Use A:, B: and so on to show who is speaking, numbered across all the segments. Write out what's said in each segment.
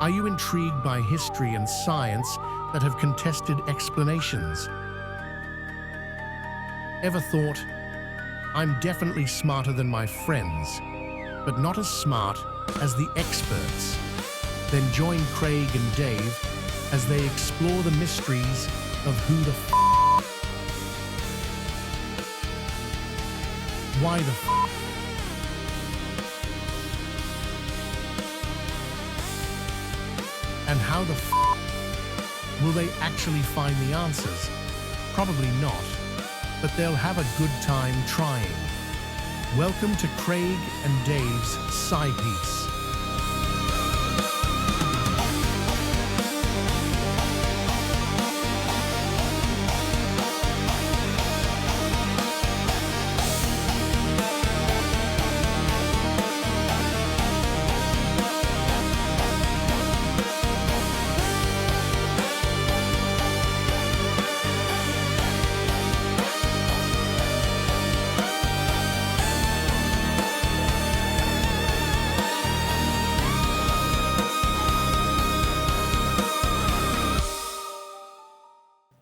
A: Are you intrigued by history and science that have contested explanations? Ever thought, I'm definitely smarter than my friends, but not as smart as the experts? Then join Craig and Dave as they explore the mysteries of who the why the and how the will they actually find the answers? Probably not, but they'll have a good time trying. Welcome to Craig and Dave's Sci-Piece.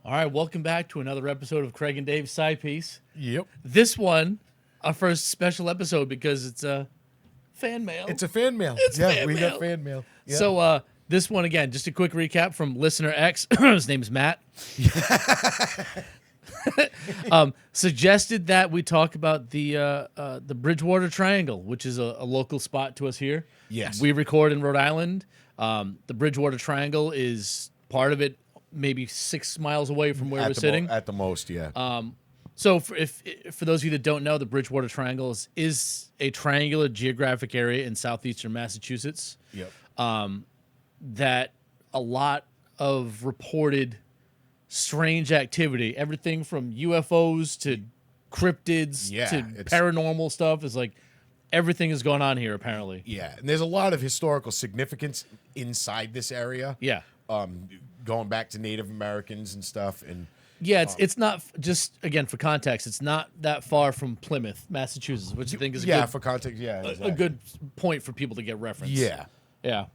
B: All right, welcome back to another episode of Craig and Dave's Sci-Piece.
A: Yep.
B: This one, our first special episode because it's a fan mail.
C: It's a fan mail.
B: It's fan
C: we
B: mail.
C: got fan mail. Yeah.
B: So this one, again, just a quick recap from listener X. His name is Matt. Suggested that we talk about the Bridgewater Triangle, which is a local spot to us here.
C: Yes.
B: We record in Rhode Island. The Bridgewater Triangle is part of it, maybe 6 miles away from where we're sitting.
C: At the most, yeah.
B: So for those of you that don't know, the Bridgewater Triangle is a triangular geographic area in southeastern Massachusetts.
C: Yep.
B: That a lot of reported strange activity, everything from UFOs to cryptids to paranormal stuff, is like everything is going on here apparently.
C: Yeah, and there's a lot of historical significance inside this area.
B: Yeah.
C: Going back to Native Americans and stuff, and
B: yeah, it's not just, again, for context, it's not that far from Plymouth, Massachusetts, which I think is
C: for context, exactly.
B: a good point for people to get reference.
C: Yeah,
B: yeah,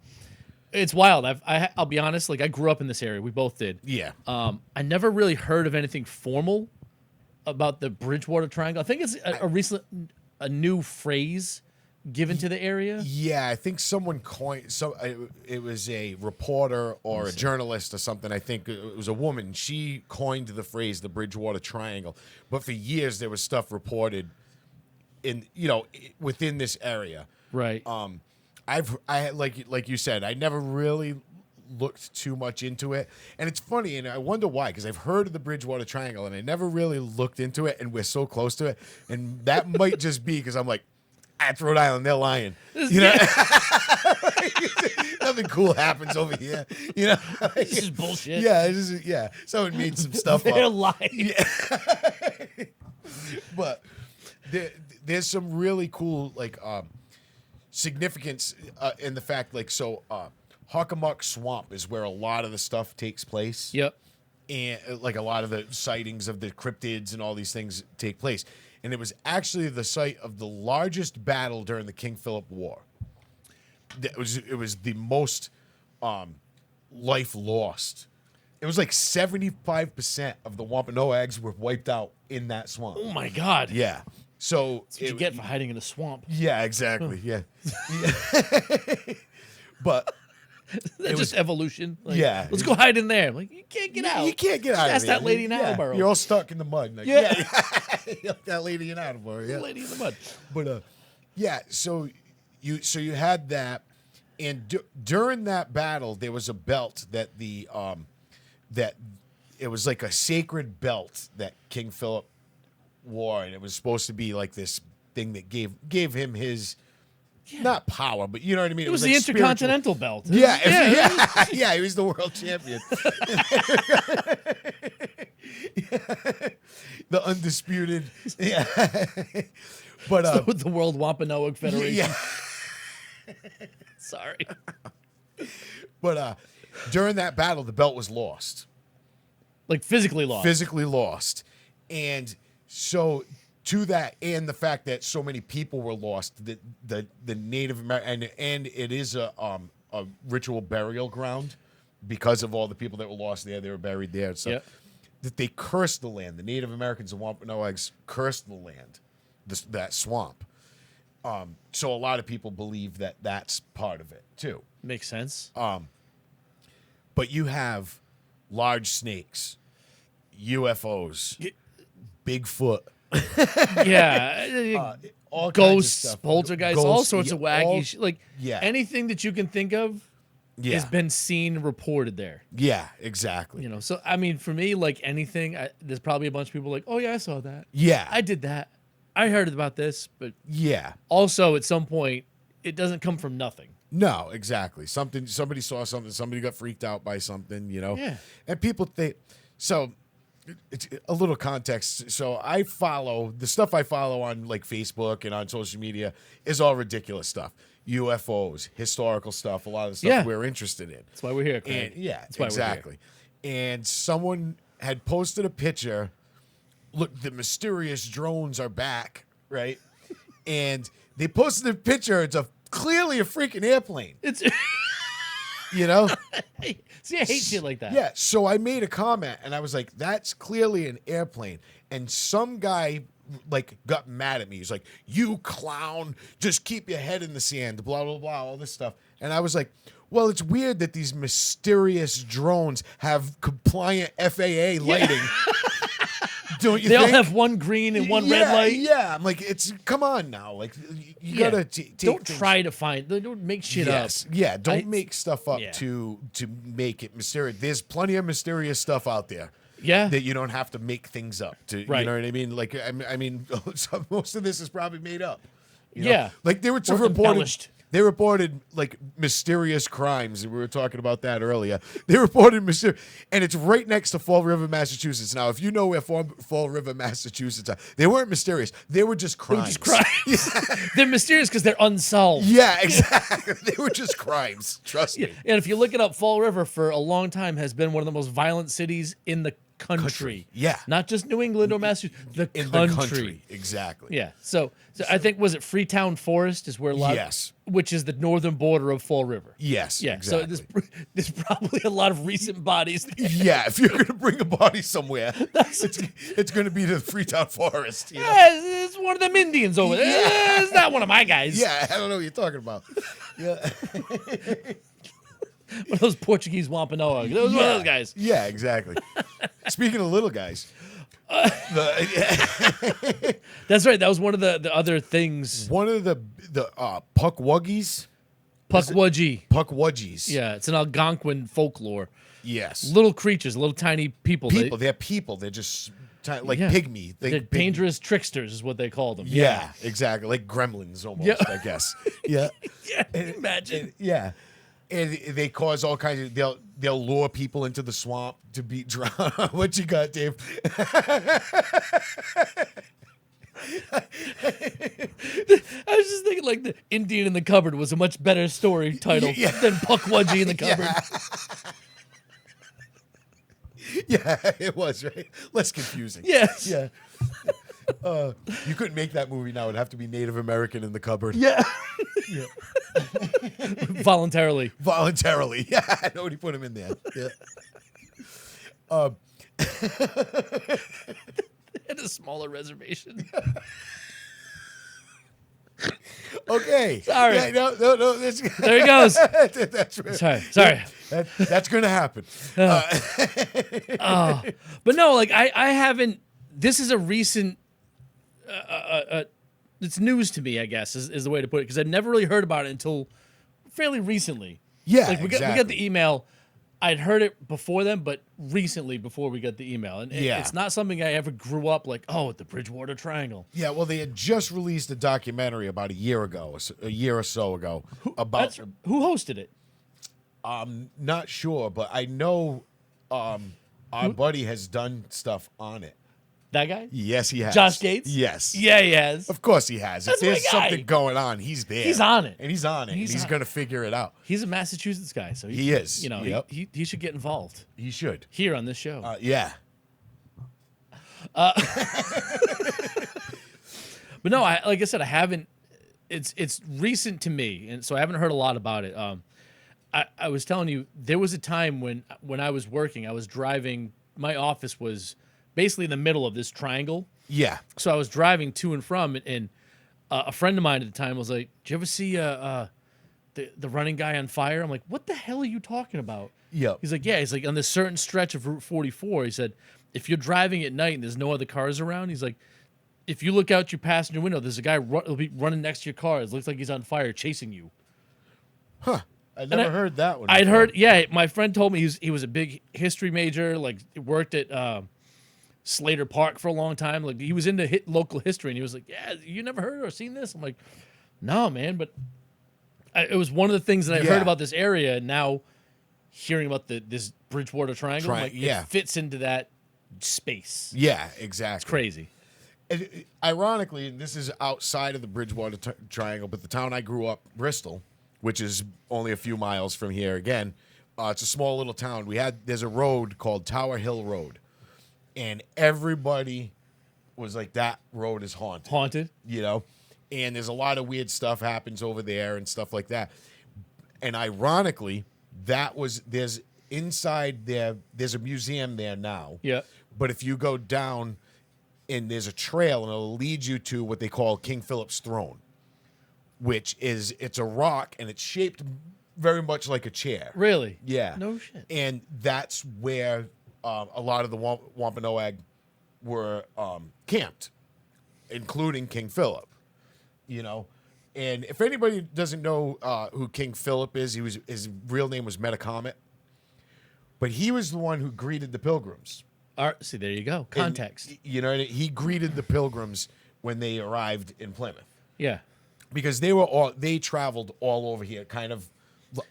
B: it's wild. I'll be honest, like I grew up in this area. We both did.
C: yeah.
B: I never really heard of anything formal about the Bridgewater Triangle. I think it's a new phrase given to the area.
C: Yeah, I think someone coined. It was a reporter or a journalist or something. I think it was a woman. She coined the phrase the Bridgewater Triangle. But for years there was stuff reported within this area.
B: Right.
C: Like you said, I never really looked too much into it, and it's funny, and I wonder why, because I've heard of the Bridgewater Triangle and I never really looked into it, and we're so close to it, and that might just be because I'm like, that's Rhode Island, they're lying. You know, nothing cool happens over here. You know,
B: This is bullshit.
C: Yeah, someone made some stuff
B: They're
C: up.
B: lying.
C: Yeah. But there's some really cool significance in the fact Hockomock Swamp is where a lot of the stuff takes place.
B: Yep.
C: And a lot of the sightings of the cryptids and all these things take place. And it was actually the site of the largest battle during the King Philip War. It was the most life lost. It was like 75% of the Wampanoags were wiped out in that swamp.
B: Oh my God.
C: Yeah. So
B: That's what you get for hiding in a swamp.
C: Yeah, exactly. Yeah. But
B: That's just evolution. Like,
C: Yeah.
B: Let's go hide in there. Like, you can't get out.
C: you can't get out
B: Ask
C: of there.
B: that lady in Attleboro.
C: You're all stuck in the mud. Like,
B: Yeah.
C: that lady in Attleboro. Yeah.
B: Lady in the mud.
C: But so you had that, and during that battle, there was a belt that that it was like a sacred belt that King Philip wore, and it was supposed to be like this thing that gave him his not power, but you know what I mean.
B: It was
C: like
B: the
C: spiritual.
B: Intercontinental belt.
C: Yeah, he was the world champion. The undisputed. Yeah. But
B: With the World Wampanoag Federation.
C: Yeah.
B: Sorry.
C: But during that battle, the belt was lost.
B: Like physically lost.
C: Physically lost. And so to that, and the fact that so many people were lost, the Native American, and it is a a ritual burial ground because of all the people that were lost there. They were buried there. So
B: Yep.
C: that they cursed the land. The Native Americans and Wampanoags cursed the land, that swamp. So a lot of people believe that that's part of it too.
B: Makes sense.
C: But you have large snakes, UFOs, Bigfoot,
B: Yeah.
C: all kinds of
B: Ghosts,
C: stuff.
B: poltergeists, all sorts of wacky shit. Like,
C: yeah.
B: anything that you can think of has been seen and reported there.
C: Yeah, exactly.
B: You know, so, I mean, for me, like anything, there's probably a bunch of people like, oh, yeah, I saw that.
C: Yeah.
B: I did that. I heard about this. But
C: Yeah.
B: also, at some point, it doesn't come from nothing.
C: No, exactly. Somebody saw something, somebody got freaked out by something, you know?
B: Yeah.
C: And people think, so it's a little context. So I follow, the stuff I follow on like Facebook and on social media is all ridiculous stuff. UFOs, historical stuff, a lot of the stuff we're interested in.
B: That's why we're here, Craig.
C: And, yeah,
B: That's why
C: exactly. And someone had posted a picture. Look, the mysterious drones are back, right? And they posted a picture. It's clearly a freaking airplane.
B: It's
C: You know?
B: See, I hate shit like that.
C: Yeah. So I made a comment and I was like, that's clearly an airplane. And some guy like got mad at me. He's like, you clown, just keep your head in the sand, blah, blah, blah, all this stuff. And I was like, well, it's weird that these mysterious drones have compliant FAA lighting. Don't you
B: They
C: think?
B: all have one green and one red light.
C: Yeah. I'm like, come on now. Like, you gotta take
B: Don't
C: things.
B: try to find. Don't make shit up.
C: Yeah, don't make stuff up
B: Yeah.
C: to make it mysterious. There's plenty of mysterious stuff out there.
B: Yeah.
C: That you don't have to make things up to.
B: Right.
C: You know what I mean? Like, I mean, most of this is probably made up. You know?
B: Yeah.
C: Like they were
B: Or embellished.
C: They reported like mysterious crimes. We were talking about that earlier. They reported mysterious, and it's right next to Fall River, Massachusetts. Now, if you know where Fall River, Massachusetts are, they weren't mysterious. They were just crimes.
B: They're mysterious because they're unsolved.
C: Yeah, exactly. They were just crimes. Trust me.
B: And if you look it up, Fall River for a long time has been one of the most violent cities in the country.
C: Yeah.
B: Not just New England or Massachusetts, the country.
C: Exactly.
B: Yeah. So I think, was it Freetown Forest is where a lot
C: Yes.
B: which is the northern border of Fall River.
C: Yes.
B: Yeah.
C: Exactly.
B: So there's probably a lot of recent bodies there.
C: Yeah, if you're gonna bring a body somewhere, it's gonna be to the Freetown Forest. You know?
B: Yeah, it's one of them Indians over there.
C: Yeah.
B: It's not one of my guys.
C: Yeah, I don't know what you're talking about. Yeah.
B: One of those Portuguese Wampanoag. Those one of those guys.
C: Yeah, exactly. Speaking of little guys,
B: That's right. That was one of the other things.
C: one of the Pukwudgies.
B: Pukwudgie.
C: Pukwudgies.
B: Yeah, it's an Algonquin folklore.
C: Yes.
B: Little creatures, little tiny people.
C: They're people. They're just like
B: Yeah.
C: pygmy.
B: They're dangerous tricksters, is what they call them.
C: Yeah, exactly. Like gremlins almost,
B: Yeah.
C: I guess. Yeah.
B: Yeah, imagine.
C: Yeah. And they cause all kinds of they'll lure people into the swamp to be drowned. What you got, Dave?
B: I was just thinking, like, the Indian in the cupboard was a much better story title than Pukwudgie in the cupboard.
C: Yeah, it was, right? Less confusing.
B: Yes.
C: Yeah. You couldn't make that movie now. It'd have to be Native American in the cupboard.
B: Yeah. Voluntarily.
C: Voluntarily. Yeah, nobody put him in there. Yeah.
B: At a smaller reservation.
C: Okay.
B: Sorry.
C: Yeah, no.
B: There he goes.
C: That's right.
B: Sorry.
C: That's going to happen.
B: But no, like, I haven't. This is a recent. It's news to me, I guess, is the way to put it, because I've never really heard about it until fairly recently.
C: Yeah,
B: like we got the email. I'd heard it before then, but recently before we got the email, and it's not something I ever grew up like. Oh, at the Bridgewater Triangle.
C: Yeah, well, they had just released a documentary about a year or so ago about.
B: Who hosted it?
C: I'm not sure, but I know our buddy has done stuff on it.
B: That guy?
C: Yes, he has.
B: Josh Gates?
C: Yes.
B: Yeah, he has.
C: Of course he has.
B: That's
C: If there's
B: my guy.
C: something going on, he's there.
B: He's on it.
C: And he's on it. He's going to figure it out.
B: He's a Massachusetts guy, so
C: He is.
B: You know,
C: Yep.
B: he should get involved
C: He should.
B: here on this show.
C: Yeah.
B: But no, like I said, I haven't. It's recent to me, and so I haven't heard a lot about it. I was telling you, there was a time when I was working, I was driving. My office was basically in the middle of this triangle.
C: Yeah.
B: So I was driving to and from, and a friend of mine at the time was like, "Did you ever see the running guy on fire?" I'm like, "What the hell are you talking about?"
C: Yeah.
B: He's like, "Yeah." He's like, on this certain stretch of Route 44. He said, if you're driving at night and there's no other cars around, he's like, if you look out your passenger window, there's a guy will be running next to your car. It looks like he's on fire, chasing you.
C: Huh. I never heard that one.
B: I'd
C: before.
B: heard, yeah. My friend told me he was a big history major. Like, he worked at Slater Park for a long time. Like, he was into local history, and he was like, "Yeah, you never heard or seen this?" I'm like, "No, man." But it was one of the things that I heard about this area, and now hearing about this Bridgewater Triangle, like, it fits into that space.
C: Yeah, exactly.
B: It's crazy.
C: Ironically, and this is outside of the Bridgewater Triangle, but the town I grew up, Bristol, which is only a few miles from here again, it's a small little town. There's a road called Tower Hill Road, and everybody was like, that road is haunted.
B: Haunted?
C: You know? And there's a lot of weird stuff happens over there and stuff like that. And ironically, there's inside there, there's a museum there now.
B: Yeah.
C: But if you go down, and there's a trail, and it'll lead you to what they call King Philip's throne, which it's a rock, and it's shaped very much like a chair.
B: Really?
C: Yeah.
B: No shit.
C: And that's where a lot of the Wampanoag were camped, including King Philip. You know, and if anybody doesn't know who King Philip is, his real name was Metacomet, but he was the one who greeted the pilgrims.
B: See, there you go. Context.
C: And, you know, he greeted the pilgrims when they arrived in Plymouth.
B: Yeah.
C: Because they traveled all over here, kind of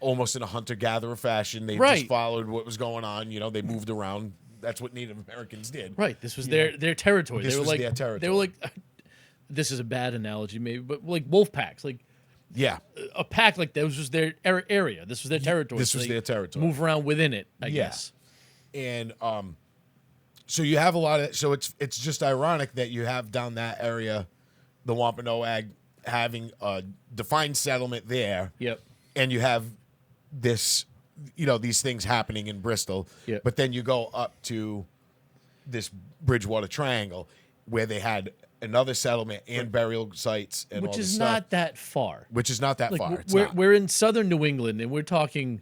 C: almost in a hunter-gatherer fashion. They just followed what was going on. You know, they moved around. That's what Native Americans did.
B: Right. This was their territory.
C: This was their territory.
B: They were like, this is a bad analogy maybe, but like wolf packs. Like,
C: yeah,
B: a pack like that was just their area. This was their territory.
C: This was their territory.
B: Move around within it, I guess.
C: And so you have a lot of. So it's just ironic that you have down that area, the Wampanoag having a defined settlement there.
B: Yep.
C: And you have this, you know, these things happening in Bristol.
B: Yep.
C: But then you go up to this Bridgewater Triangle where they had another settlement and burial sites and all
B: which
C: this
B: is
C: stuff.
B: not that far.
C: Which is not that
B: Like,
C: far. It's
B: we're
C: not.
B: we're in southern New England, and we're talking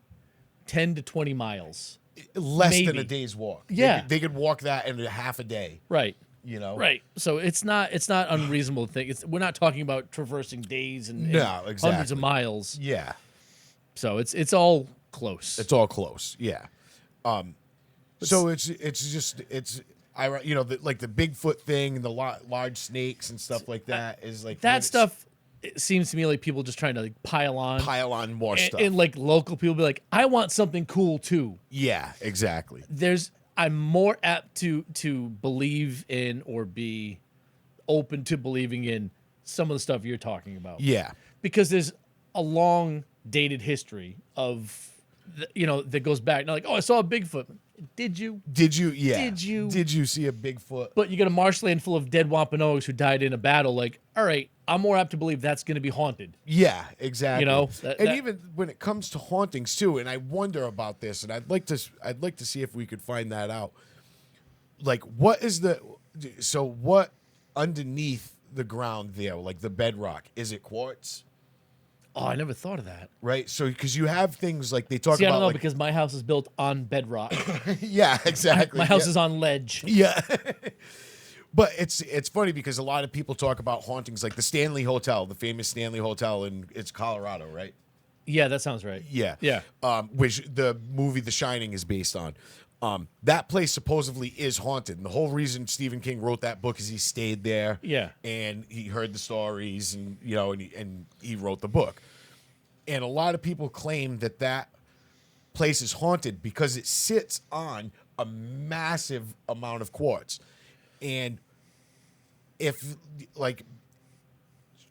B: 10 to 20 miles.
C: Less than
B: maybe.
C: a day's walk.
B: Yeah.
C: They could walk that in half a day.
B: Right.
C: You know?
B: Right. So it's not unreasonable to think. We're not talking about traversing days and hundreds of miles.
C: Yeah.
B: So it's all close.
C: It's all close. Yeah. So it's you know, like the Bigfoot thing and the large snakes and stuff like that is like
B: that stuff. It seems to me like people just trying to like pile on
C: more stuff.
B: And like local people be like, I want something cool too.
C: Yeah, exactly.
B: I'm more apt to believe in or be open to believing in some of the stuff you're talking about.
C: Yeah.
B: Because there's a long dated history of, that goes back. Now, like, oh, I saw a Bigfoot. Did you?
C: Yeah.
B: Did you?
C: Did you see a Bigfoot?
B: But you got a marshland full of dead Wampanoags who died in a battle. Like, all right, I'm more apt to believe that's going to be haunted.
C: Yeah, exactly.
B: You know,
C: even when it comes to hauntings too, and I wonder about this, and I'd like to see if we could find that out. Like, what underneath the ground there, like the bedrock, is it quartz?
B: Oh, I never thought of that.
C: Right, so because you have things like they talk
B: See,
C: about.
B: I don't know,
C: like,
B: because my house is built on bedrock.
C: Yeah, exactly.
B: My house is on ledge.
C: Yeah. But it's funny because a lot of people talk about hauntings like the Stanley Hotel, the famous Stanley Hotel it's Colorado, right?
B: Yeah, that sounds right.
C: Yeah.
B: Yeah.
C: Which the movie The Shining is based on. That place supposedly is haunted. And the whole reason Stephen King wrote that book is he stayed there.
B: Yeah.
C: And he heard the stories and, you know, and he wrote the book. And a lot of people claim that place is haunted because it sits on a massive amount of quartz. And if, like,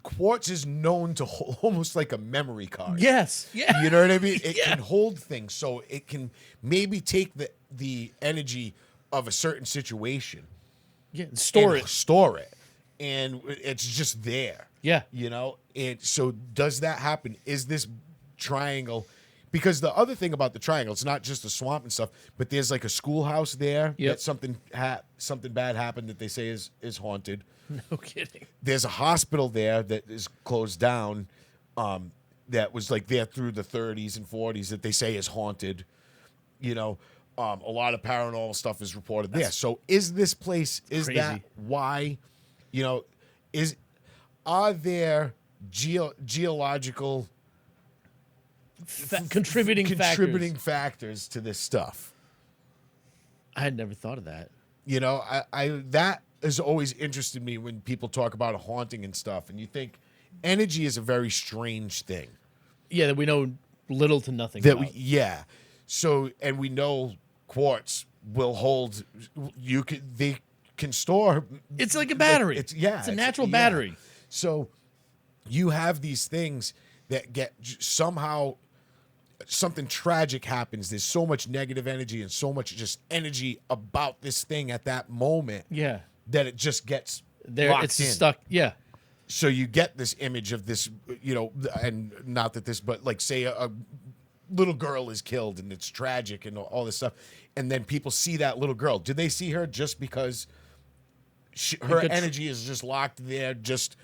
C: quartz is known to hold almost like a memory card.
B: Yes. Yeah.
C: You know what I mean? It can hold things, so it can maybe take the energy of a certain situation.
B: Yeah. Store it.
C: And it's just there.
B: Yeah.
C: You know? And so does that happen? Is this triangle Because the other thing about the triangle, it's not just a swamp and stuff, but there's like a schoolhouse there that something bad happened that they say is haunted.
B: No kidding.
C: There's a hospital there that is closed down, that was like there through the 30s and 40s that they say is haunted. You know, a lot of paranormal stuff is reported there. So is this place, is
B: crazy.
C: that why, you know, are there geological
B: contributing
C: factors to this stuff?
B: I had never thought of that.
C: You know, I that has always interested me when people talk about a haunting and stuff, and you think energy is a very strange thing.
B: Yeah, that we know little to nothing about.
C: So, and we know quartz will hold. They can store.
B: It's like a battery. It's a natural battery.
C: So, you have these things that get somehow something tragic happens. There's so much negative energy and so much just energy about this thing at that moment.
B: Yeah.
C: That it just gets
B: there.
C: locked
B: It's
C: in.
B: stuck. Yeah.
C: So you get this image of this, you know, and not that this, but like say a little girl is killed and it's tragic and all this stuff, and then people see that little girl. Do they see her just because her energy is just locked there, just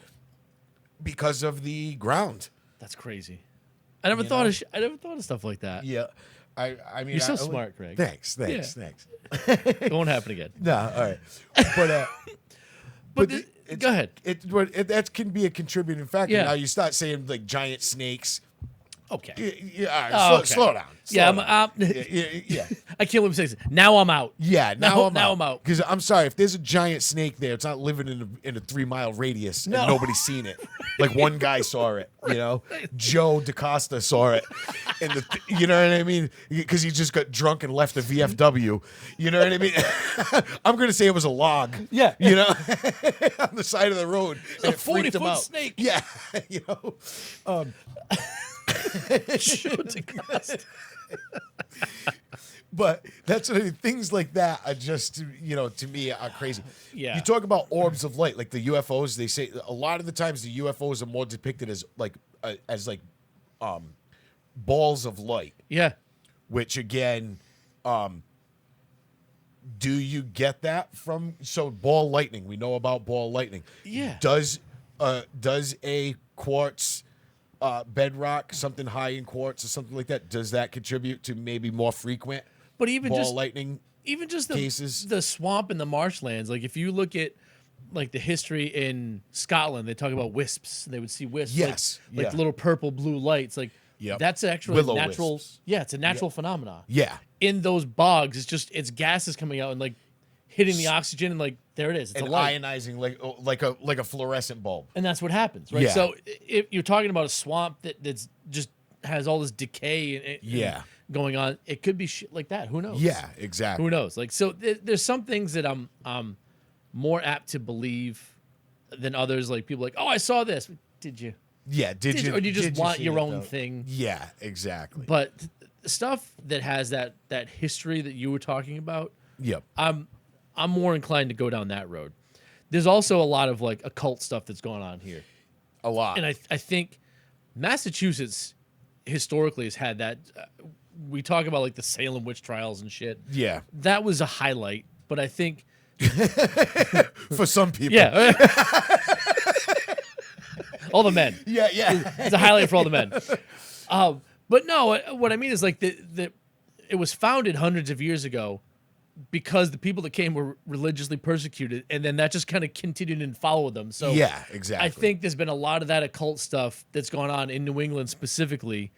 C: because of the ground?
B: That's crazy. I never thought of stuff like that.
C: Yeah, I mean,
B: you're so smart, Greg.
C: Thanks.
B: It won't happen again.
C: No, all right, but
B: go ahead.
C: That can be a contributing factor.
B: Yeah.
C: Now you start saying like giant snakes.
B: Okay.
C: Yeah, all right, slow down.
B: Yeah, I can't believe saying now I'm out.
C: Yeah, now I'm out. Because I'm sorry, if there's a giant snake there, it's not living in a 3-mile radius and nobody's seen it. Like one guy saw it, you know, Joe DaCosta saw it, and you know what I mean? Because he just got drunk and left the VFW. You know what I mean? I'm gonna say it was a log.
B: Yeah,
C: you know, on the side of the road.
B: It's a 40-foot snake.
C: Yeah, you know. But that's things like that are just, you know, to me are crazy.
B: Yeah.
C: You talk about orbs of light, like the UFOs. They say a lot of the times the UFOs are more depicted as balls of light.
B: Yeah.
C: Which again, do you get that from ball lightning? We know about ball lightning.
B: Yeah.
C: Does a quartz bedrock, something high in quartz or something like that, does that contribute to maybe more frequent ball lightning cases?
B: The swamp and the marshlands, like if you look at like the history in Scotland, they talk about wisps. They would see wisps,
C: yes,
B: like little purple blue lights, like that's actually
C: willow
B: natural.
C: Wisps.
B: Yeah, it's a natural phenomenon.
C: Yeah,
B: in those bogs, it's gases coming out and like hitting the oxygen, and like there it is. It's
C: and
B: a light.
C: ionizing like a fluorescent bulb.
B: And that's what happens, right?
C: Yeah.
B: So if you're talking about a swamp that's just has all this decay and going on, it could be shit like that. Who knows?
C: Yeah, exactly.
B: Who knows? Like, so there's some things that I'm more apt to believe than others. Like people like, oh, I saw this. Did you?
C: Yeah, did you?
B: Or do you just want your own
C: though?
B: thing?
C: Yeah, exactly.
B: But stuff that has that history that you were talking about,
C: yep.
B: I'm more inclined to go down that road. There's also a lot of like occult stuff that's going on here.
C: A lot.
B: And I think Massachusetts historically has had that. We talk about like the Salem witch trials and shit.
C: Yeah.
B: That was a highlight, but I think
C: for some people.
B: Yeah. All the men.
C: Yeah.
B: It's a highlight for all the men. But no, what I mean is like it was founded hundreds of years ago because the people that came were religiously persecuted, and then that just kind of continued and followed them. So
C: yeah, exactly.
B: I think there's been a lot of that occult stuff that's gone on in New England specifically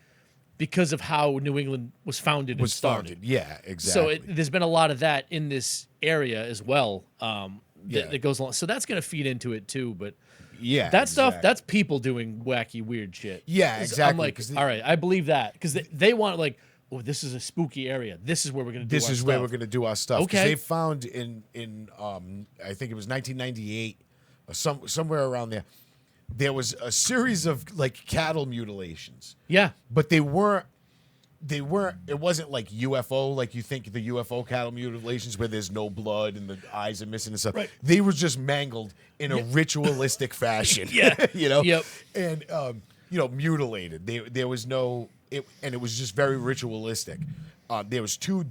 B: because of how New England was founded and started.
C: Yeah, exactly.
B: So there's been a lot of that in this area as well that goes along. So that's going to feed into it too. But
C: yeah,
B: that stuff, that's people doing wacky, weird shit.
C: Yeah, exactly.
B: I'm like, all right, I believe that because they want like, oh, this is a spooky area. This is where we're going to do our stuff.
C: This is where we're going to do our stuff.
B: Okay.
C: They found in I think it was 1998 or somewhere around there was a series of like cattle mutilations.
B: Yeah.
C: But they weren't it wasn't like UFO, like you think the UFO cattle mutilations where there's no blood and the eyes are missing and stuff.
B: Right.
C: They were just mangled in a ritualistic fashion.
B: Yeah.
C: You know?
B: Yep.
C: And mutilated. There was no it was just very ritualistic. There was 2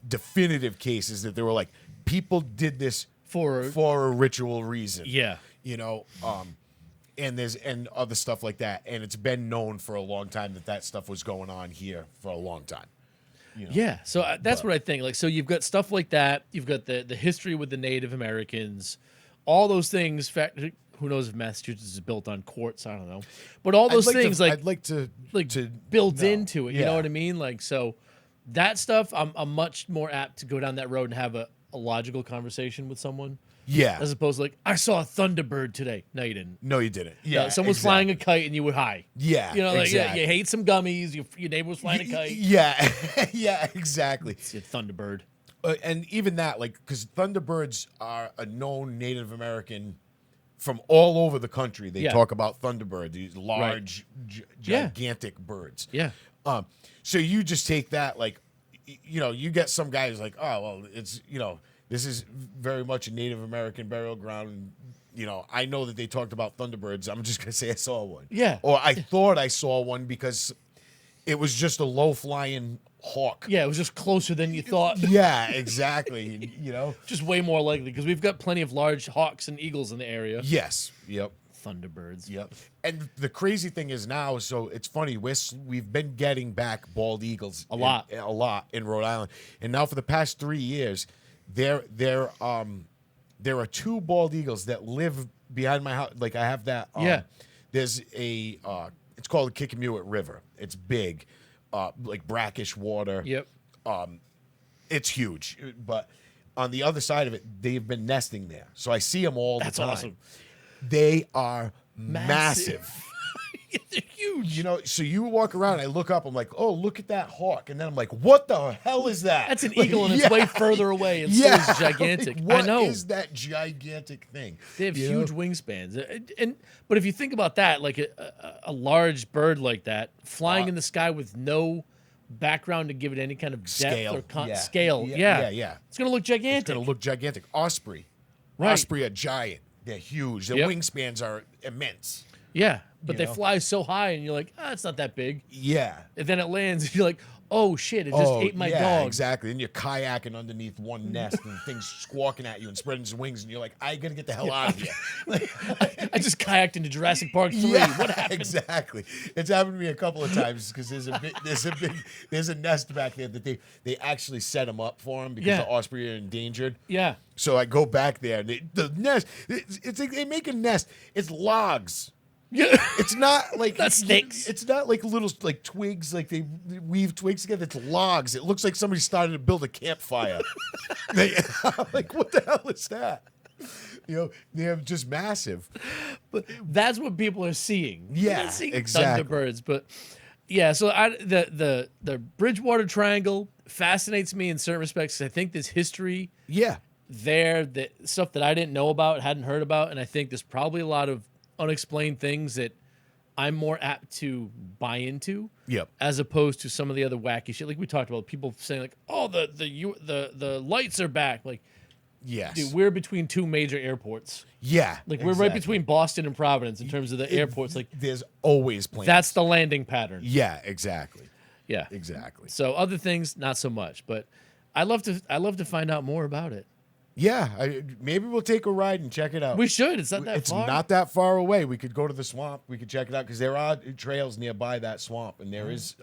C: definitive cases that they were like, people did this for a ritual reason.
B: Yeah.
C: You know, and other stuff like that. And it's been known for a long time that stuff was going on here for a long time. You know?
B: Yeah. So that's what I think. Like, so you've got stuff like that. You've got the history with the Native Americans, all those things. Who knows if Massachusetts is built on quartz? I don't know. But all those things,
C: I'd like to
B: built into it. You
C: Yeah.
B: know what I mean? Like, so that stuff, I'm much more apt to go down that road and have a logical conversation with someone.
C: Yeah.
B: As opposed to like, I saw a thunderbird today. No, you didn't.
C: No, you didn't. Yeah.
B: Someone was flying a kite and you would hi.
C: Yeah.
B: You know, like,
C: exactly.
B: you hate some gummies. Your neighbor was flying a kite.
C: Yeah. Yeah, exactly.
B: It's a thunderbird.
C: And even that, like, because thunderbirds are a known Native American from all over the country. They talk about thunderbirds, these large, gigantic birds.
B: Yeah.
C: So you just take that, like, you know, you get some guys like, oh, well, it's, you know, this is very much a Native American burial ground. And, you know, I know that they talked about thunderbirds. I'm just going to say I saw one.
B: Yeah.
C: Or I thought I saw one because it was just a low-flying hawk.
B: Yeah, it was just closer than you thought.
C: Yeah, exactly. You know?
B: Just way more likely because we've got plenty of large hawks and eagles in the area.
C: Yes. Yep.
B: Thunderbirds.
C: Yep. And the crazy thing is now, so it's funny, we've been getting back bald eagles
B: a lot
C: in Rhode Island. And now for the past 3 years, there are 2 bald eagles that live behind my house. Like I have that. There's a it's called the Kickamuit River. It's big, like brackish water.
B: Yep.
C: It's huge. But on the other side of it, they've been nesting there. So I see them all the time.
B: That's awesome.
C: They are massive.
B: They're huge.
C: You know, so you walk around, I look up, I'm like, oh, look at that hawk. And then I'm like, what the hell is that?
B: That's an eagle and it's way further away. It's still gigantic.
C: Like, what
B: I know.
C: is that gigantic thing?
B: They have huge wingspans. But if you think about that, like a large bird like that, flying in the sky with no background to give it any kind of depth
C: Scale.
B: or scale.
C: Yeah.
B: It's going to look gigantic.
C: It's going to look gigantic. Osprey.
B: Right.
C: Osprey are giant. They're huge. Their wingspans are immense.
B: Yeah, but they
C: know?
B: fly so high, and you're like, it's not that big.
C: Yeah.
B: And then it lands, and you're like, oh, shit, it just ate my dog.
C: Exactly. And you're kayaking underneath one nest, and things squawking at you and spreading its wings, and you're like, I got to get the hell out of here.
B: I just kayaked into Jurassic Park 3. What happened?
C: Exactly. It's happened to me a couple of times because there's a nest back there that they actually set them up for them because the osprey are endangered.
B: Yeah.
C: So I go back there, and the nest, it's like they make a nest. It's logs.
B: Yeah.
C: It's not like
B: Not sticks.
C: It's not like little like twigs, like they weave twigs together. It's logs. It looks like somebody started to build a campfire. Like, what the hell is that? You know, they're just massive.
B: But that's what people are seeing. They're
C: Yeah,
B: not seeing
C: exactly.
B: Thunderbirds, but yeah. So the Bridgewater Triangle fascinates me in certain respects. I think there's history there, that stuff that I didn't know about, hadn't heard about, and I think there's probably a lot of unexplained things that I'm more apt to buy into.
C: Yep.
B: As opposed to some of the other wacky shit, like we talked about, people saying like, "Oh, the lights are back." Like,
C: yes,
B: dude, we're between 2 major airports.
C: Yeah,
B: Like we're right between Boston and Providence in terms of the airports. Like
C: there's always planes.
B: that's the landing pattern.
C: Yeah, exactly.
B: Yeah,
C: Exactly.
B: So other things, not so much. But I love to find out more about it.
C: Yeah, maybe we'll take a ride and check it out.
B: We should. It's not that
C: It's
B: far.
C: not that far away. We could go to the swamp. We could check it out because there are trails nearby that swamp, and there is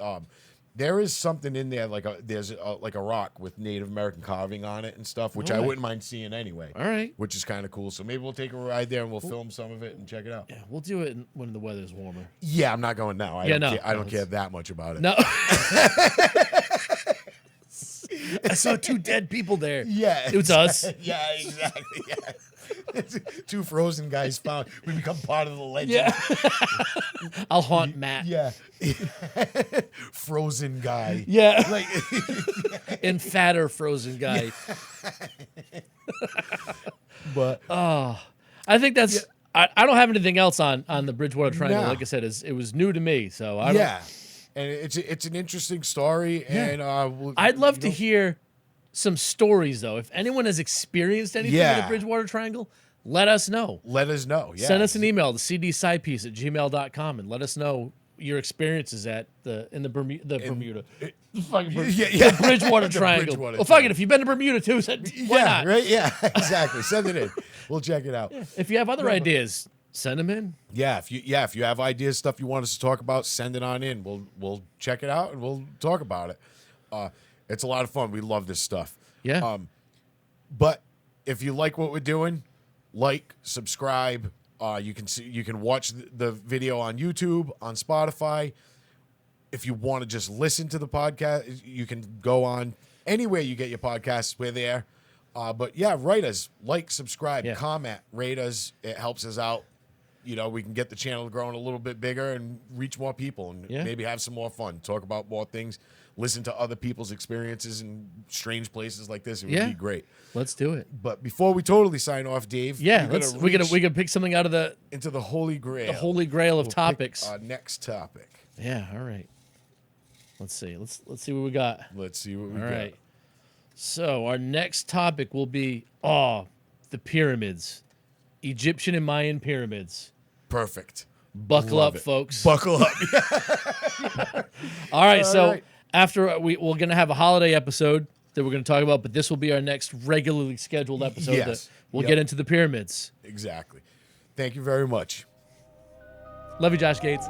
C: something in there, like there's a rock with Native American carving on it and stuff, which I wouldn't mind seeing anyway.
B: All right.
C: Which is kind of cool. So maybe we'll take a ride there and we'll film some of it and check it out.
B: Yeah, we'll do it when the weather's warmer.
C: Yeah, I'm not going now. I don't care that much about it.
B: No. I saw 2 dead people there.
C: Yeah.
B: It was us.
C: Yeah, exactly. Yeah. 2 frozen guys found. We become part of the legend.
B: Yeah. I'll haunt Matt.
C: Yeah. Frozen guy.
B: Yeah.
C: Like,
B: And fatter frozen guy.
C: but
B: I think that's. I don't have anything else on the Bridgewater Triangle.
C: No.
B: Like I said, it was new to me, so I don't.
C: yeah. And it's an interesting story, and
B: I'd love to hear some stories though. If anyone has experienced anything in the Bridgewater Triangle, let us know.
C: Let us know. Yeah.
B: Send us an email to cdscipiece@gmail.com and let us know your experiences at the Bermuda,
C: yeah.
B: the Bridgewater Triangle.
C: Bridgewater
B: Well, fuck it, if you've been to Bermuda too, why not?
C: Right? Yeah, exactly. Send it in. We'll check it out.
B: If you have other ideas, send them in.
C: Yeah, if you have ideas, stuff you want us to talk about, send it on in. We'll check it out and we'll talk about it. It's a lot of fun. We love this stuff.
B: Yeah.
C: But if you like what we're doing, like, subscribe. You can watch the video on YouTube, on Spotify. If you want to just listen to the podcast, you can go on anywhere you get your podcasts. We're there. But yeah, write us, like, subscribe, comment, rate us. It helps us out. We can get the channel growing a little bit bigger and reach more people and maybe have some more fun, talk about more things, listen to other people's experiences in strange places like this. It would be great.
B: Let's do it.
C: But before we totally sign off, Dave,
B: we can pick something out of
C: into the Holy Grail.
B: The Holy Grail of topics.
C: Our next topic.
B: Yeah, all right. Let's see. Let's see what we got.
C: Let's see what we got.
B: All right. So our next topic will be the pyramids. Egyptian and Mayan pyramids.
C: Perfect.
B: Buckle up, folks.
C: Buckle up.
B: All right, after we're going to have a holiday episode that we're going to talk about, but this will be our next regularly scheduled episode.
C: Yes.
B: We'll get into the pyramids.
C: Exactly. Thank you very much.
B: Love you, Josh Gates.